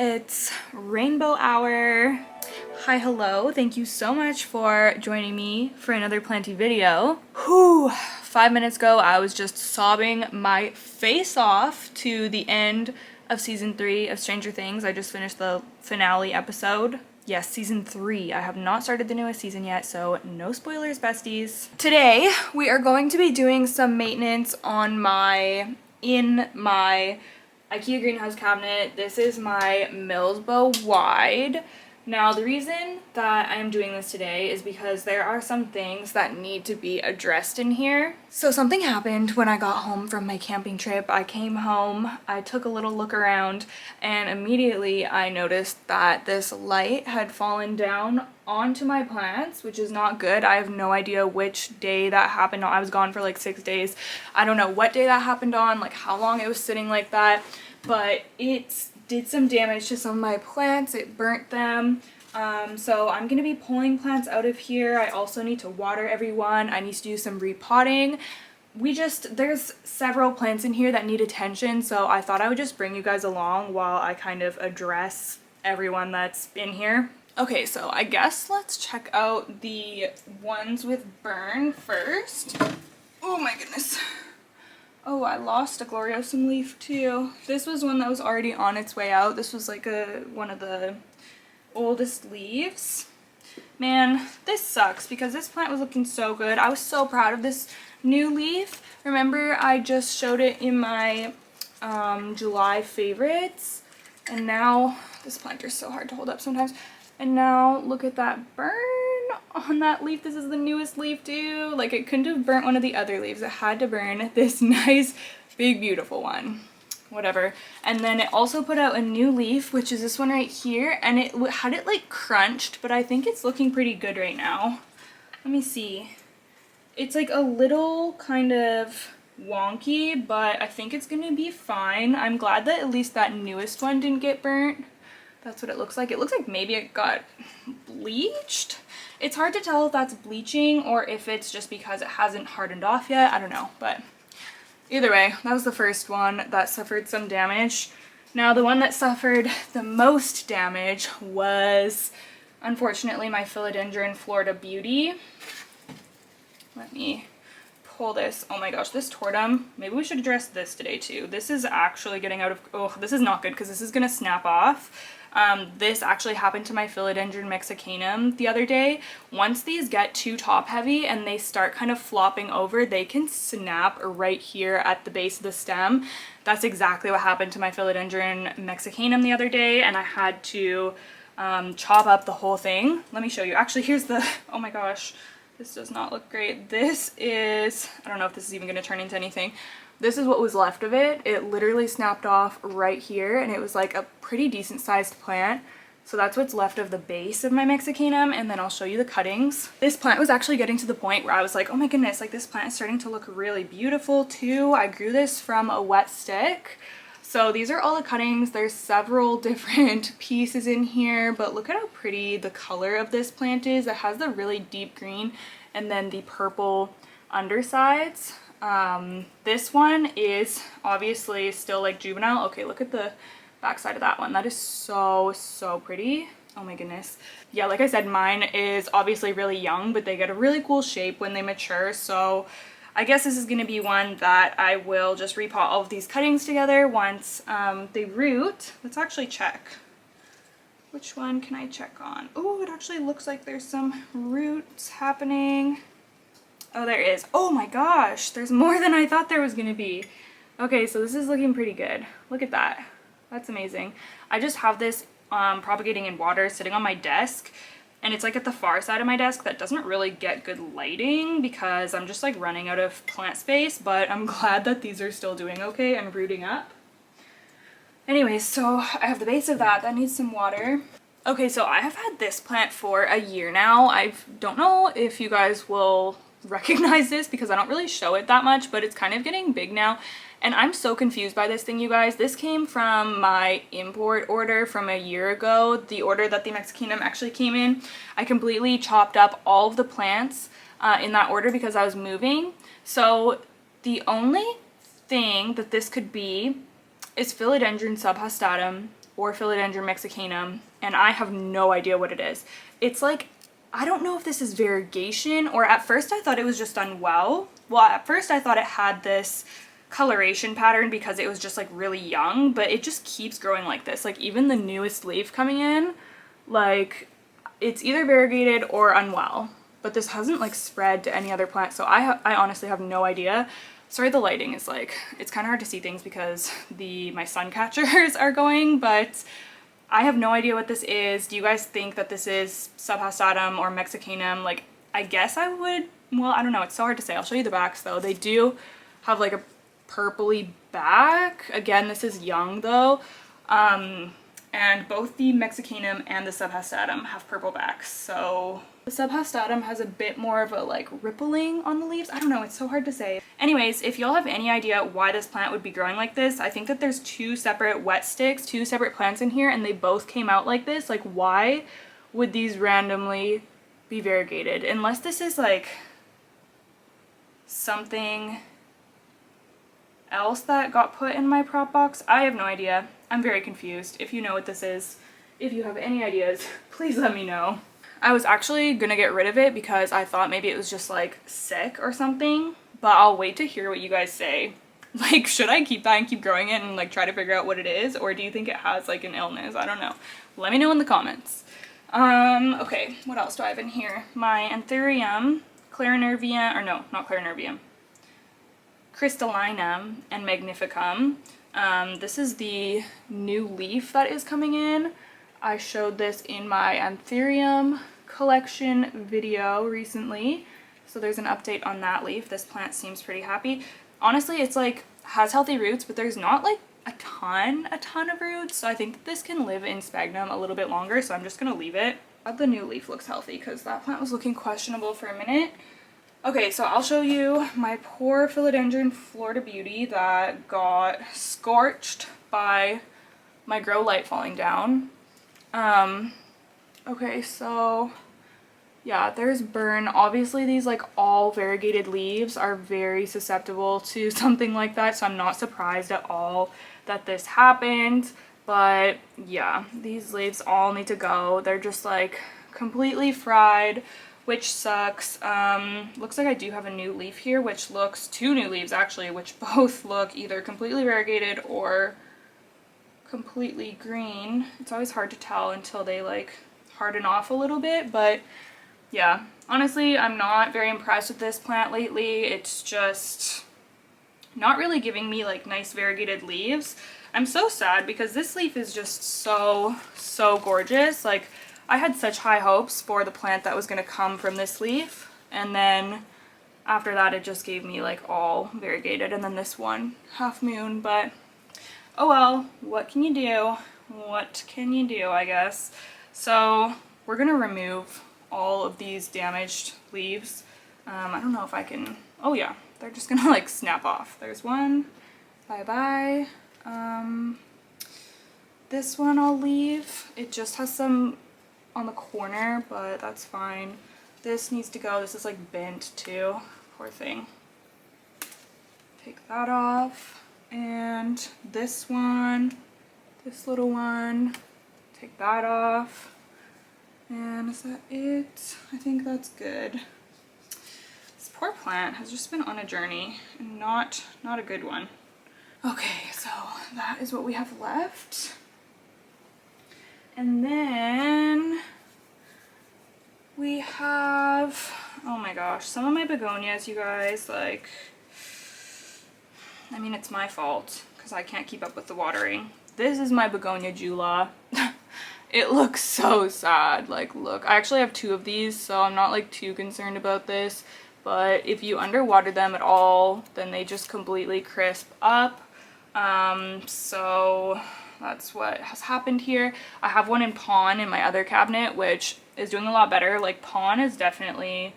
It's rainbow hour. Hi, hello. Thank you so much for joining me for another Planty video. Whew, 5 minutes ago, I was just sobbing my face off to the end of season 3 of Stranger Things. I just finished the finale episode. Yes, season 3. I have not started the newest season yet, so no spoilers, besties. Today, we are going to be doing some maintenance on my IKEA greenhouse cabinet. This is my Millsbow wide. Now the reason that I am doing this today is because there are some things that need to be addressed in here. So something happened when I got home from my camping trip. I came home, I took a little look around, and immediately I noticed that this light had fallen down onto my plants, which is not good. I have no idea which day that happened on. I was gone for like 6 days. I don't know what day that happened on, like how long it was sitting like that, but it did some damage to some of my plants. It burnt them. So I'm gonna be pulling plants out of here. I also need to water everyone. I need to do some repotting. There's several plants in here that need attention, so I thought I would just bring you guys along while I kind of address everyone that's in here. Okay, so I guess let's check out the ones with burn first. Oh my goodness. Oh, I lost a gloriosum leaf too. This was one that was already on its way out. This was like one of the oldest leaves. Man, this sucks because this plant was looking so good. I was so proud of this new leaf. Remember, I just showed it in my July favorites, and now this planter is so hard to hold up sometimes. And now look at that burn on that leaf. This is the newest leaf too. Like, it couldn't have burnt one of the other leaves. It had to burn this nice, big, beautiful one. Whatever. And then it also put out a new leaf, which is this one right here. And it had it like crunched, but I think it's looking pretty good right now. Let me see. It's like a little kind of wonky, but I think it's gonna be fine. I'm glad that at least that newest one didn't get burnt. That's what it looks like. It looks like maybe it got bleached. It's hard to tell if that's bleaching or if it's just because it hasn't hardened off yet. I don't know, but either way, that was the first one that suffered some damage. Now the one that suffered the most damage was, unfortunately, my philodendron Florida Beauty. Let me pull this. Oh my gosh, this tortum. Maybe we should address this today too. This is actually getting out of, oh, this is not good because this is gonna snap off. This actually happened to my philodendron mexicanum the other day. Once these get too top heavy and they start kind of flopping over, they can snap right here at the base of the stem. That's exactly what happened to my philodendron mexicanum the other day, and I had to chop up the whole thing. Let me show you. Actually, here's the, oh my gosh, this does not look great. This is, I don't know if this is even going to turn into anything. This is what was left of it. It literally snapped off right here, and it was like a pretty decent sized plant. So that's what's left of the base of my mexicanum, and then I'll show you the cuttings. This plant was actually getting to the point where I was like, oh my goodness, like this plant is starting to look really beautiful too. I grew this from a wet stick. So these are all the cuttings. There's several different pieces in here, but look at how pretty the color of this plant is. It has the really deep green and then the purple undersides. This one is obviously still like juvenile. Okay, look at the backside of that one. That is so pretty. Oh my goodness. Yeah, like I said, mine is obviously really young, but they get a really cool shape when they mature. So I guess this is going to be one that I will just repot all of these cuttings together once they root. Let's actually check. Which one can I check on? Oh, it actually looks like there's some roots happening. Oh, there is. Oh my gosh, there's more than I thought there was going to be. Okay, so this is looking pretty good. Look at that. That's amazing. I just have this propagating in water sitting on my desk, and it's like at the far side of my desk that doesn't really get good lighting because I'm just like running out of plant space, but I'm glad that these are still doing okay and rooting up. Anyways, so I have the base of that needs some water. Okay, so I have had this plant for a year now. I don't know if you guys will recognize this because I don't really show it that much, but it's kind of getting big now. And I'm so confused by this thing, you guys. This came from my import order from a year ago, the order that the mexicanum actually came in. I completely chopped up all of the plants in that order because I was moving. So the only thing that this could be is philodendron subhastatum or Philodendron mexicanum, and I have no idea what it is. It's like, I don't know if this is variegation, or at first I thought it was just done well. Well, at first I thought it had this coloration pattern because it was just like really young, but it just keeps growing like this. Like even the newest leaf coming in, like it's either variegated or unwell, but this hasn't like spread to any other plant. So I honestly have no idea. Sorry, the lighting is like, it's kind of hard to see things because my sun catchers are going, but I have no idea what this is. Do you guys think that this is subhastatum or mexicanum? Like, I guess I would, well, I don't know. It's so hard to say. I'll show you the backs though. They do have like a purpley back. Again, this is young though. And both the mexicanum and the subhastatum have purple backs. So the subhastatum has a bit more of a like rippling on the leaves. I don't know, it's so hard to say. Anyways, if y'all have any idea why this plant would be growing like this, I think that there's two separate wet sticks, two separate plants in here, and they both came out like this. Like why would these randomly be variegated? Unless this is like something else that got put in my prop box. I have no idea. I'm very confused. If you know what this is, if you have any ideas, please let me know. I was actually gonna get rid of it because I thought maybe it was just like sick or something, but I'll wait to hear what you guys say. Like, should I keep that and keep growing it and like try to figure out what it is, or do you think it has like an illness? I don't know. Let me know in the comments. Okay, what else do I have in here? My Anthurium, Clarinervium, or no, not Clarinervium, Crystallinum and Magnificum. This is the new leaf that is coming in. I showed this in my Anthurium collection video recently. So there's an update on that leaf. This plant seems pretty happy. Honestly, it's like, has healthy roots, but there's not like a ton of roots. So I think that this can live in sphagnum a little bit longer. So I'm just gonna leave it. The new leaf looks healthy because that plant was looking questionable for a minute. Okay, so I'll show you my poor Philodendron Florida Beauty that got scorched by my grow light falling down. Okay, so yeah, there's burn. Obviously these like all variegated leaves are very susceptible to something like that, so I'm not surprised at all that this happened. But yeah, these leaves all need to go. They're just like completely fried, which sucks. Looks like I do have a new leaf here, which looks, two new leaves actually, which both look either completely variegated or completely green. It's always hard to tell until they like harden off a little bit, but yeah, honestly, I'm not very impressed with this plant lately. It's just not really giving me like nice variegated leaves. I'm so sad because this leaf is just so gorgeous. Like, I had such high hopes for the plant that was going to come from this leaf, and then after that it just gave me like all variegated, and then this one half moon. But oh well, what can you do? What can you do, I guess. So we're gonna remove all of these damaged leaves. I don't know if I can, oh yeah, they're just gonna like snap off. There's one, bye-bye. This one I'll leave. It just has some on the corner, but that's fine. This needs to go. This is like bent too, poor thing. Take that off. And this one, this little one, take that off. And is that it? I think that's good. This poor plant has just been on a journey, and not a good one. Okay, so that is what we have left. And then we have, oh my gosh, some of my begonias, you guys, like, I mean, it's my fault because I can't keep up with the watering. This is my begonia Jula. It looks so sad. Like, look, I actually have two of these, so I'm not like too concerned about this. But if you underwater them at all, then they just completely crisp up. So that's what has happened here. I have one in pawn in my other cabinet, which is doing a lot better. Like, pawn is definitely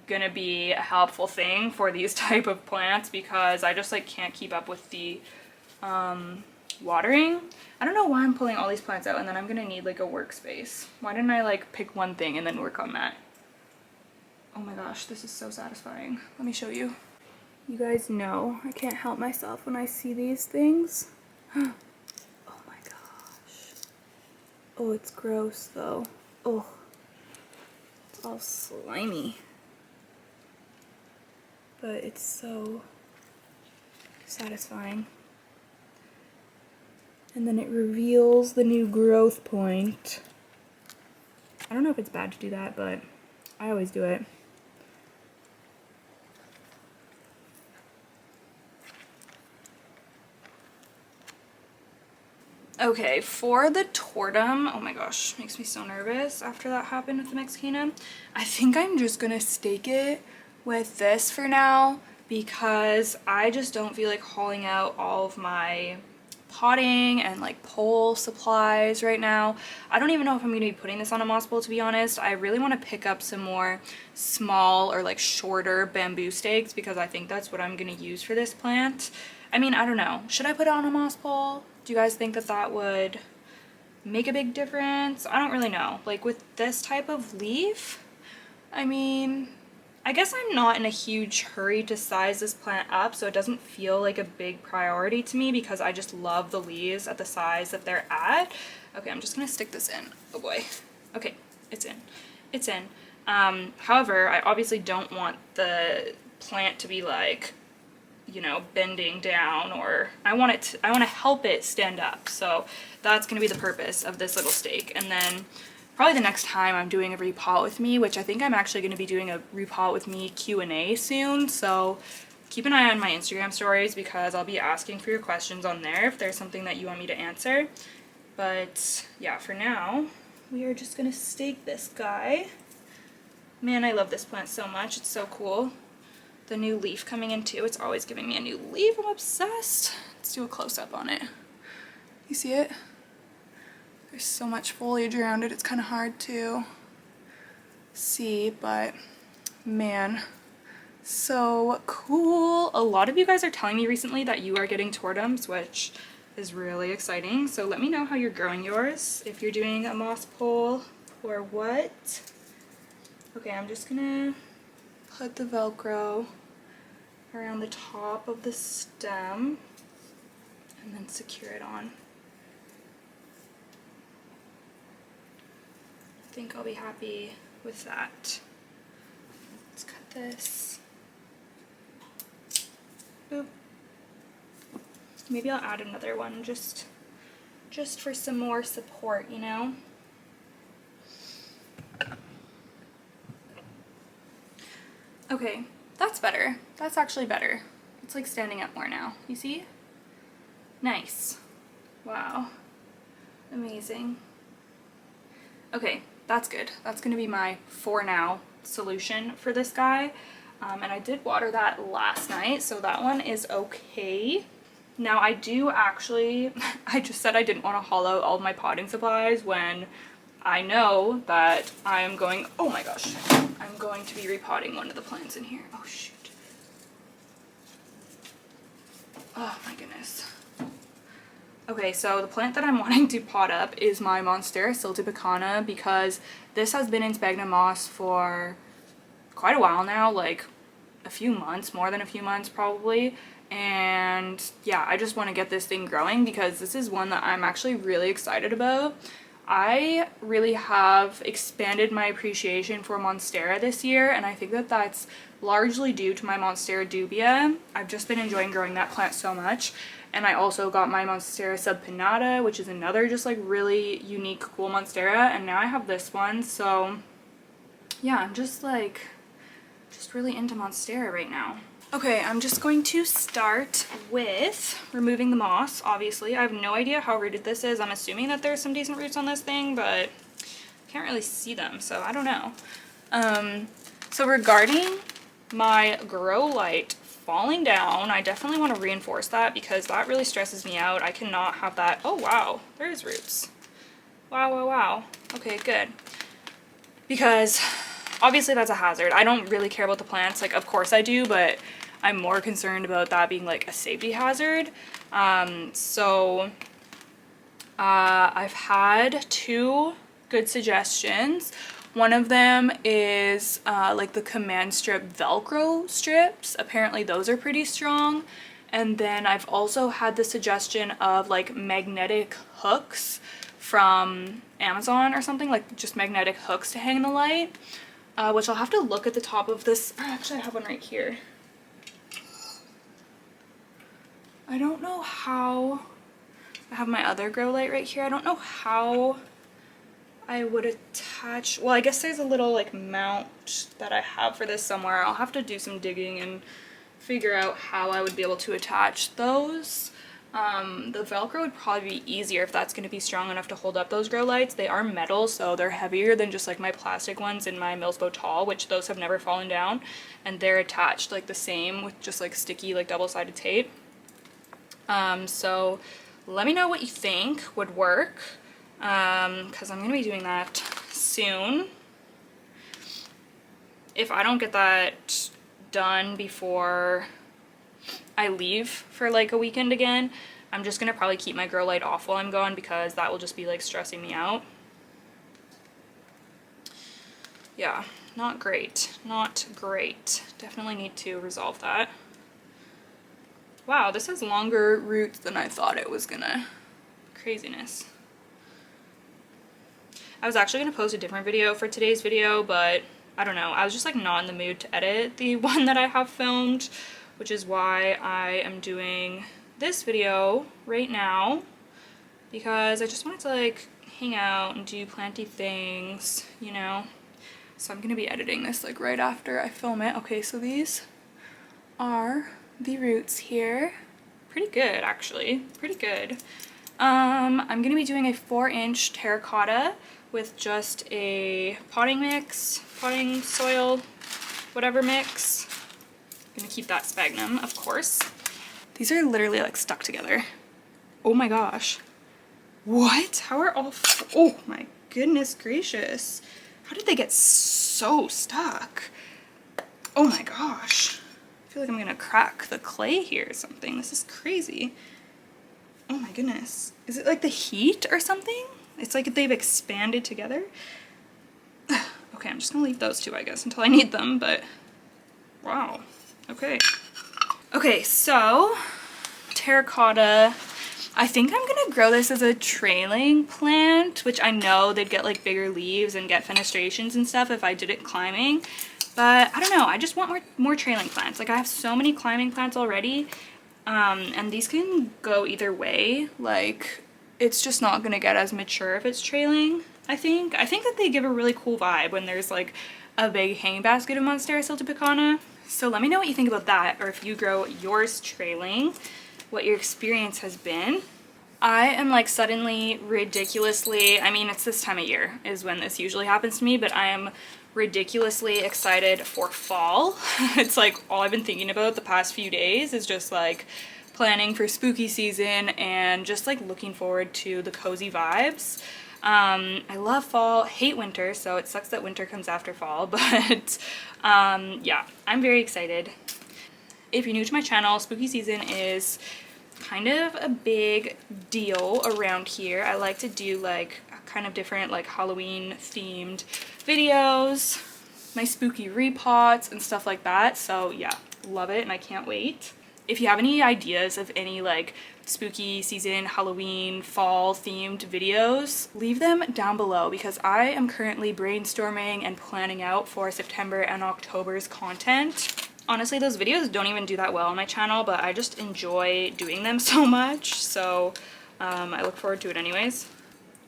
gonna be a helpful thing for these type of plants because I just like can't keep up with the watering. I don't know why I'm pulling all these plants out and then I'm gonna need like a workspace. Why didn't I like pick one thing and then work on that? Oh my gosh, this is so satisfying. Let me show you. You guys know I can't help myself when I see these things. Oh my gosh. Oh, it's gross though. Oh, it's all slimy. But it's so satisfying. And then it reveals the new growth point. I don't know if it's bad to do that, but I always do it. Okay, for the tortum, oh my gosh, makes me so nervous after that happened with the Mexicana. I think I'm just gonna stake it with this for now because I just don't feel like hauling out all of my potting and like pole supplies right now. I don't even know if I'm gonna be putting this on a moss bowl, to be honest. I really want to pick up some more small or like shorter bamboo stakes because I think that's what I'm gonna use for this plant. I mean, I don't know. Should I put it on a moss bowl? Do you guys think that that would make a big difference? I don't really know. Like with this type of leaf, I mean, I guess I'm not in a huge hurry to size this plant up, so it doesn't feel like a big priority to me because I just love the leaves at the size that they're at. Okay, I'm just gonna stick this in. Oh boy. Okay, it's in. It's in. However, I obviously don't want the plant to be like, you know, bending down, or I want to help it stand up. So that's going to be the purpose of this little stake. And then probably the next time I'm doing a repot with me, which I think I'm actually going to be doing a repot with me Q&A soon. So keep an eye on my Instagram stories because I'll be asking for your questions on there if there's something that you want me to answer. But yeah, for now, we are just going to stake this guy. Man, I love this plant so much. It's so cool. The new leaf coming in too. It's always giving me a new leaf. I'm obsessed. Let's do a close-up on it. You see it? There's so much foliage around it. It's kind of hard to see, but man, so cool. A lot of you guys are telling me recently that you are getting tortums, which is really exciting. So let me know how you're growing yours, if you're doing a moss pole or what. Okay, I'm just gonna put the Velcro around the top of the stem and then secure it on. I think I'll be happy with that. Let's cut this. Boop. Maybe I'll add another one just for some more support, you know? Okay, that's better. That's actually better. It's like standing up more now. You see? Nice. Wow. Amazing. Okay, that's good. That's gonna be my for now solution for this guy. And I did water that last night, so that one is okay. Now I do actually, I just said I didn't want to haul out all my potting supplies when I know that I'm going, oh my gosh, I'm going to be repotting one of the plants in here. Oh shoot. Oh my goodness. Okay, so the plant that I'm wanting to pot up is my monstera siltepecana because this has been in sphagnum moss for quite a while now, like a few months, more than a few months probably. And yeah, I just want to get this thing growing because this is one that I'm actually really excited about. I really have expanded my appreciation for monstera this year, and I think that that's largely due to my monstera dubia. I've just been enjoying growing that plant so much. And I also got my monstera subpinnata, which is another just like really unique, cool monstera, and now I have this one. So yeah, I'm just really into monstera right now. Okay, I'm just going to start with removing the moss, obviously. I have no idea how rooted this is. I'm assuming that there's some decent roots on this thing, but I can't really see them, so I don't know. So regarding my grow light falling down, I definitely want to reinforce that because that really stresses me out. I cannot have that. Oh wow, there's roots. Wow, wow, wow. Okay, good. Because obviously that's a hazard. I don't really care about the plants, like of course I do, but I'm more concerned about that being like a safety hazard. I've had two good suggestions. One of them is like the command strip Velcro strips. Apparently those are pretty strong. And then I've also had the suggestion of like magnetic hooks, from Amazon or something, like just magnetic hooks to hang the light, which I'll have to look at the top of this. Actually, I have one right here. I don't know how, I have my other grow light right here. I don't know how I would attach, well, I guess there's a little like mount that I have for this somewhere. I'll have to do some digging and figure out how I would be able to attach those. The Velcro would probably be easier if that's going to be strong enough to hold up those grow lights. They are metal, so they're heavier than just like my plastic ones in my Millsbow Tall, which those have never fallen down, and they're attached like the same with just like sticky like double-sided tape. So let me know what you think would work, because I'm going to be doing that soon. If I don't get that done before I leave for like a weekend again, I'm just gonna probably keep my grow light off while I'm gone, because that will just be like stressing me out. Yeah, not great. Not great. Definitely need to resolve that. Wow, this has longer roots than I thought it was gonna. Craziness. I was actually gonna post a different video for today's video, but I don't know. I was just like not in the mood to edit the one that I have filmed, which is why I am doing this video right now, because I just wanted to like hang out and do planty things, you know. So I'm gonna be editing this like right after I film it. Okay, so these are the roots here. Pretty good, actually. Pretty good. I'm gonna be doing a 4-inch terracotta with just a potting mix, potting soil, whatever mix. I'm gonna keep that sphagnum, of course. These are literally like stuck together. Oh my gosh. What? How are all, oh my goodness gracious. How did they get so stuck? Oh my gosh. I feel like I'm gonna crack the clay here or something. This is crazy. Oh my goodness. Is it like the heat or something? It's like they've expanded together. Okay, I'm just gonna leave those two, I guess, until I need them, but wow. Okay. Okay, so terracotta. I think I'm gonna grow this as a trailing plant, which I know they'd get like bigger leaves and get fenestrations and stuff if I did it climbing. But I don't know, I just want more trailing plants. Like I have so many climbing plants already, and these can go either way. Like it's just not gonna get as mature if it's trailing, I think. I think that they give a really cool vibe when there's like a big hanging basket of monstera siltepecana. So let me know what you think about that, or if you grow yours trailing, what your experience has been. I am like suddenly ridiculously, I mean it's this time of year is when this usually happens to me, but I am ridiculously excited for fall. It's like all I've been thinking about the past few days is just like planning for spooky season and just like looking forward to the cozy vibes. I love fall, hate winter, so it sucks that winter comes after fall, but yeah, I'm very excited. If you're new to my channel, spooky season is kind of a big deal around here. I like to do like kind of different like Halloween themed videos, my spooky repots and stuff like that, so yeah, love it and I can't wait. If you have any ideas of any like spooky season, Halloween, fall themed videos, leave them down below, because I am currently brainstorming and planning out for September and October's content. Honestly, those videos don't even do that well on my channel, but I just enjoy doing them so much, so I look forward to it anyways.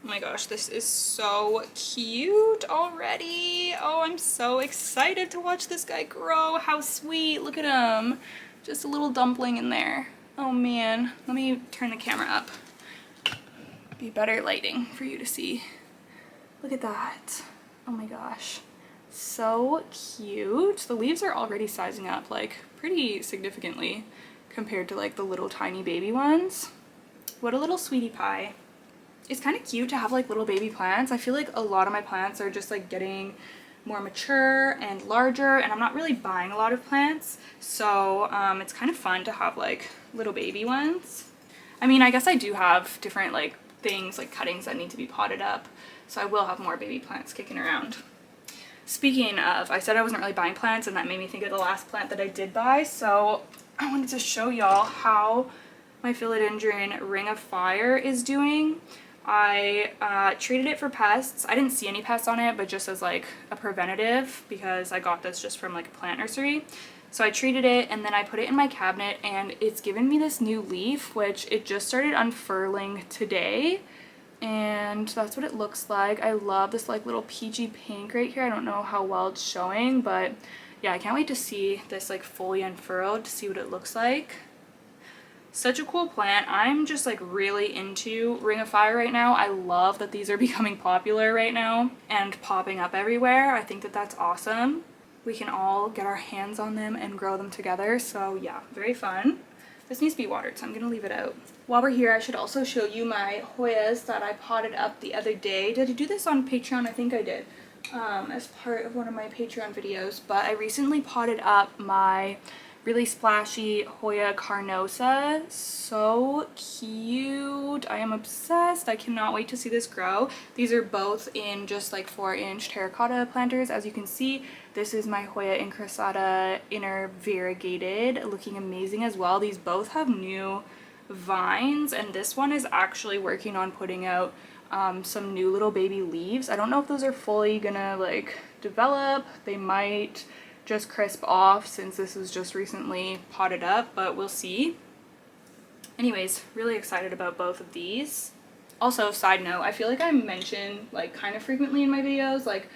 Oh my gosh, this is so cute already. Oh, I'm so excited to watch this guy grow. How sweet, look at him. Just a little dumpling in there. Oh man, let me turn the camera up. Be better lighting for you to see. Look at that. Oh my gosh. So cute. The leaves are already sizing up like pretty significantly compared to like the little tiny baby ones. What a little sweetie pie. It's kind of cute to have like little baby plants. I feel like a lot of my plants are just like getting more mature and larger, and I'm not really buying a lot of plants, so it's kind of fun to have like little baby ones. I mean, I guess I do have different like things like cuttings that need to be potted up, so I will have more baby plants kicking around. Speaking of, I said I wasn't really buying plants, and that made me think of the last plant that I did buy, so I wanted to show y'all how my philodendron Ring of Fire is doing. I treated it for pests. I didn't see any pests on it, but just as like a preventative, because I got this just from like a plant nursery. So I treated it and then I put it in my cabinet, and it's given me this new leaf, which it just started unfurling today. And that's what it looks like. I love this like little peachy pink right here. I don't know how well it's showing, but yeah, I can't wait to see this like fully unfurled to see what it looks like. Such a cool plant. I'm just like really into Ring of Fire right now. I love that these are becoming popular right now and popping up everywhere. I think that that's awesome. We can all get our hands on them and grow them together. So yeah, very fun. This needs to be watered, so I'm gonna leave it out. While we're here, I should also show you my Hoyas that I potted up the other day. Did I do this on Patreon? I think I did, as part of one of my Patreon videos. But I recently potted up my really splashy Hoya carnosa. So cute. I am obsessed. I cannot wait to see this grow. These are both in just like 4-inch terracotta planters. As you can see, this is my Hoya incrusata inner variegated, looking amazing as well. These both have new vines, and this one is actually working on putting out some new little baby leaves. I don't know if those are fully gonna like develop. They might just crisp off since this was just recently potted up, but we'll see. Anyways, really excited about both of these. Also, side note, I feel like I mention like kind of frequently in my videos like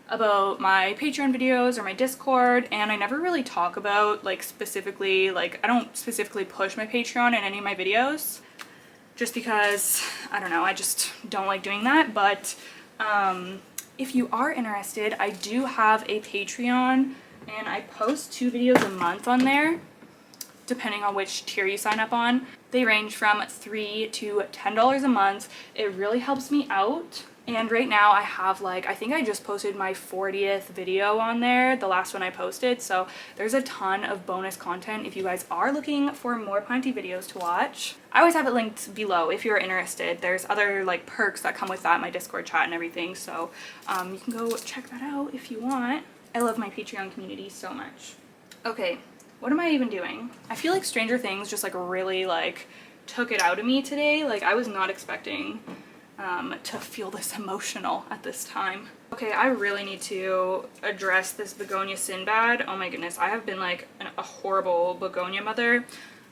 about my Patreon videos or my Discord, and I never really talk about like specifically, like I don't specifically push my Patreon in any of my videos just because I don't know, I just don't like doing that. But if you are interested, I do have a Patreon and I post 2 videos a month on there depending on which tier you sign up on. They range from $3 to $10 a month. It really helps me out. And right now I have like, I think I just posted my 40th video on there, the last one I posted. So there's a ton of bonus content if you guys are looking for more Planty videos to watch. I always have it linked below if you're interested. There's other like perks that come with that, my Discord chat and everything. So you can go check that out if you want. I love my Patreon community so much. Okay, what am I even doing? I feel like Stranger Things just like really like took it out of me today. Like I was not expecting to feel this emotional at this time. Okay, I really need to address this begonia Sinbad. Oh my goodness, I have been like a horrible begonia mother.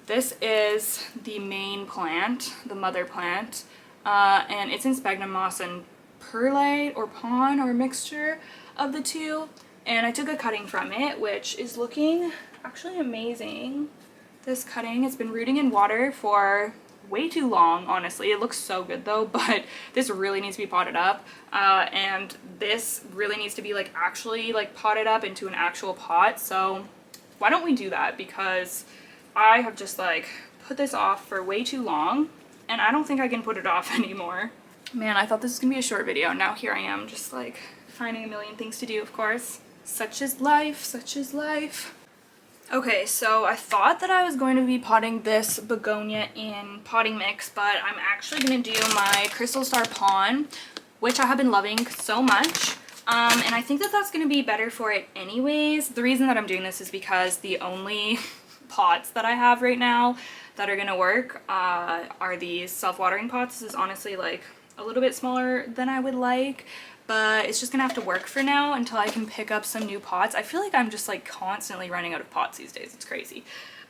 This is the main plant, the mother plant, and it's in sphagnum moss and perlite or pon or a mixture of the two. And I took a cutting from it, which is looking actually amazing. This cutting has been rooting in water for way too long, honestly. It looks so good though, but this really needs to be potted up. And this really needs to be like actually like potted up into an actual pot. So why don't we do that? Because I have just like put this off for way too long and I don't think I can put it off anymore. Man, I thought this was gonna be a short video. Now here I am just like finding a million things to do, of course. Such is life, such is life. Okay, so I thought that I was going to be potting this begonia in potting mix, but I'm actually going to do my Crystal Star Pon, which I have been loving so much. And I think that that's going to be better for it anyways. The reason that I'm doing this is because the only pots that I have right now that are going to work are these self-watering pots. This is honestly like a little bit smaller than I would like, but it's just gonna have to work for now until I can pick up some new pots. I feel like I'm just like constantly running out of pots these days. It's crazy.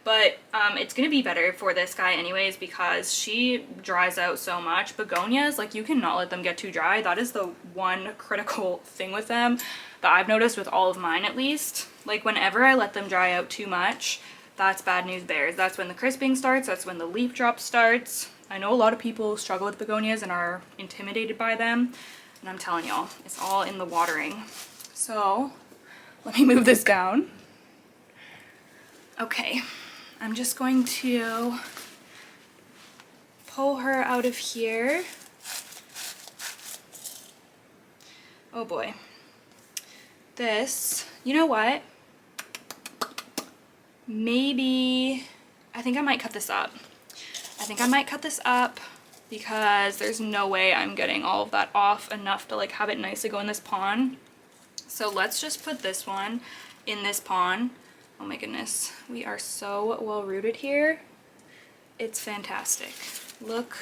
But it's gonna be better for this guy anyways because she dries out so much. Begonias, like you cannot let them get too dry. That is the one critical thing with them that I've noticed with all of mine at least. Like whenever I let them dry out too much, that's bad news bears. That's when the crisping starts, that's when the leaf drop starts. I know a lot of people struggle with begonias and are intimidated by them. And I'm telling y'all, it's all in the watering. So let me move this down. Okay, I'm just going to pull her out of here. Oh boy. This, you know what? Maybe, I think I might cut this up. Because there's no way I'm getting all of that off enough to like have it nicely go in this pond. So let's just put this one in this pond. Oh my goodness, we are so well rooted here. It's fantastic. Look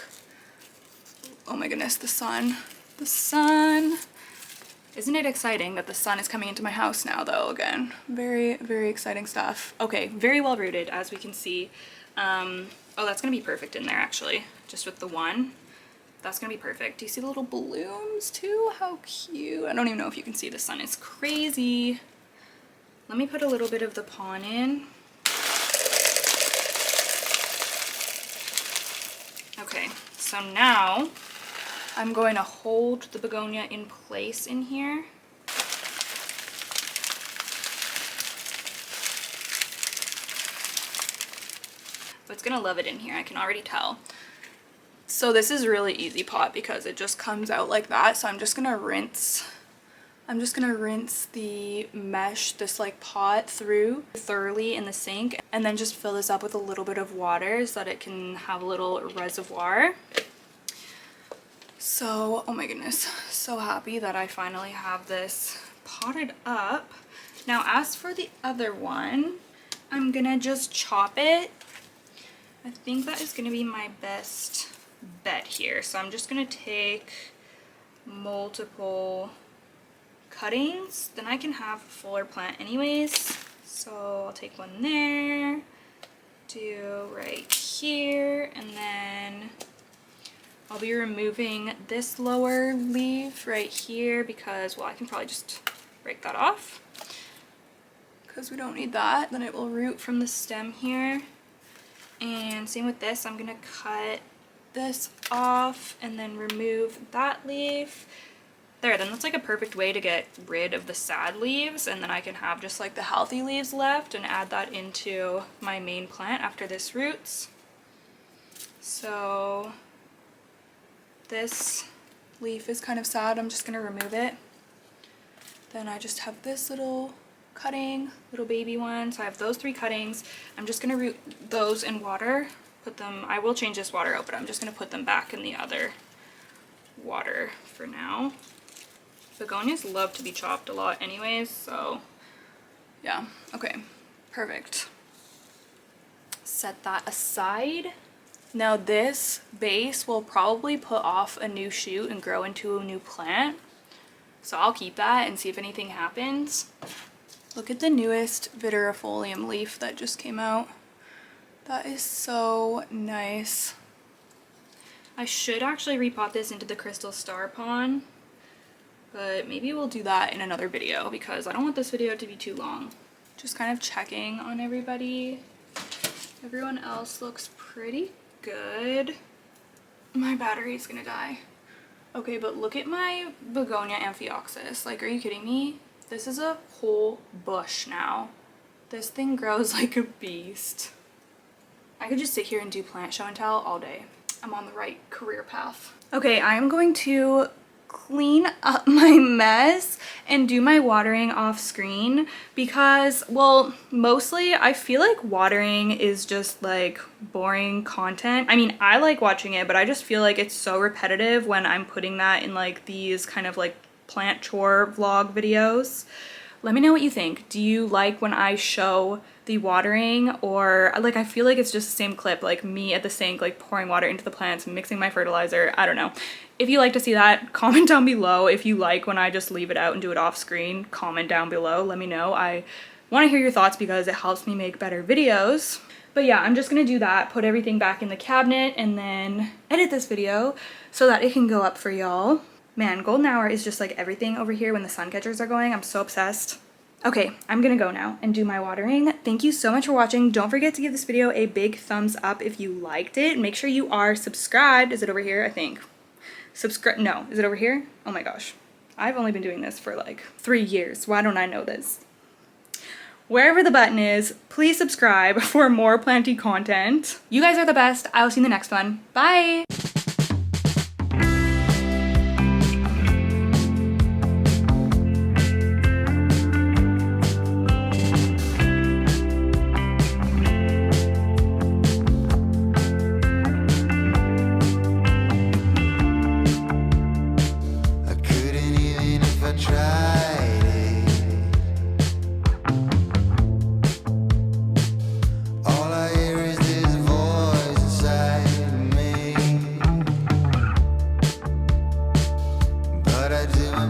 Oh my goodness, the sun. The sun. Isn't it exciting that the sun is coming into my house now though again? Very, very exciting stuff. Okay, very well rooted as we can see. Oh, that's gonna be perfect in there actually, just with the one. That's gonna be perfect. Do you see the little blooms too? How cute. I don't even know if you can see, the sun is crazy. Let me put a little bit of the pon in. Okay, so now I'm going to hold the begonia in place in here. But it's gonna love it in here, I can already tell. So this is really easy pot because it just comes out like that. So I'm just gonna rinse the mesh, this like pot through thoroughly in the sink, and then just fill this up with a little bit of water so that it can have a little reservoir. So, oh my goodness, so happy that I finally have this potted up. Now, as for the other one, I'm gonna just chop it. I think that is gonna be my best bet here. So I'm just gonna take multiple cuttings, then I can have a fuller plant anyways. So I'll take one there, do right here, and then I'll be removing this lower leaf right here because, well, I can probably just break that off because we don't need that. Then it will root from the stem here. And same with this, I'm gonna cut this off and then remove that leaf. There, then that's like a perfect way to get rid of the sad leaves, and then I can have just like the healthy leaves left and add that into my main plant after this roots. So this leaf is kind of sad, I'm just gonna remove it. Then I just have this little cutting, little baby one. So I have those 3 cuttings. I'm just gonna root those in water, put them, I will change this water out, but I'm just gonna put them back in the other water for now. Begonias love to be chopped a lot anyways, so yeah, okay, perfect. Set that aside. Now this base will probably put off a new shoot and grow into a new plant. So I'll keep that and see if anything happens. Look at the newest Viridifolium leaf that just came out. That is so nice. I should actually repot this into the crystal star pond, but maybe we'll do that in another video because I don't want this video to be too long. Just kind of checking on everybody. Everyone else looks pretty good. My battery's gonna die. Okay, but look at my begonia amphioxus. Like, are you kidding me? This is a whole bush now. This thing grows like a beast. I could just sit here and do plant show and tell all day. I'm on the right career path. Okay, I am going to clean up my mess and do my watering off screen because, well, mostly I feel like watering is just like boring content. I mean, I like watching it, but I just feel like it's so repetitive when I'm putting that in like these kind of like plant chore vlog videos. Let me know what you think. Do you like when I show the watering, or like I feel like it's just the same clip, like me at the sink like pouring water into the plants, mixing my fertilizer? I don't know. If you like to see that, comment down below. If you like when I just leave it out and do it off screen, comment down below, let me know. I want to hear your thoughts because it helps me make better videos. But yeah, I'm just gonna do that, put everything back in the cabinet, and then edit this video so that it can go up for y'all. Man, golden hour is just like everything over here when the sun catchers are going. I'm so obsessed. Okay, I'm gonna go now and do my watering. Thank you so much for watching. Don't forget to give this video a big thumbs up if you liked it. Make sure you are subscribed. Is it over here? I think. Subscribe. No, is it over here? Oh my gosh. I've only been doing this for like 3 years. Why don't I know this? Wherever the button is, please subscribe for more planty content. You guys are the best. I will see you in the next one. Bye!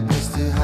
just to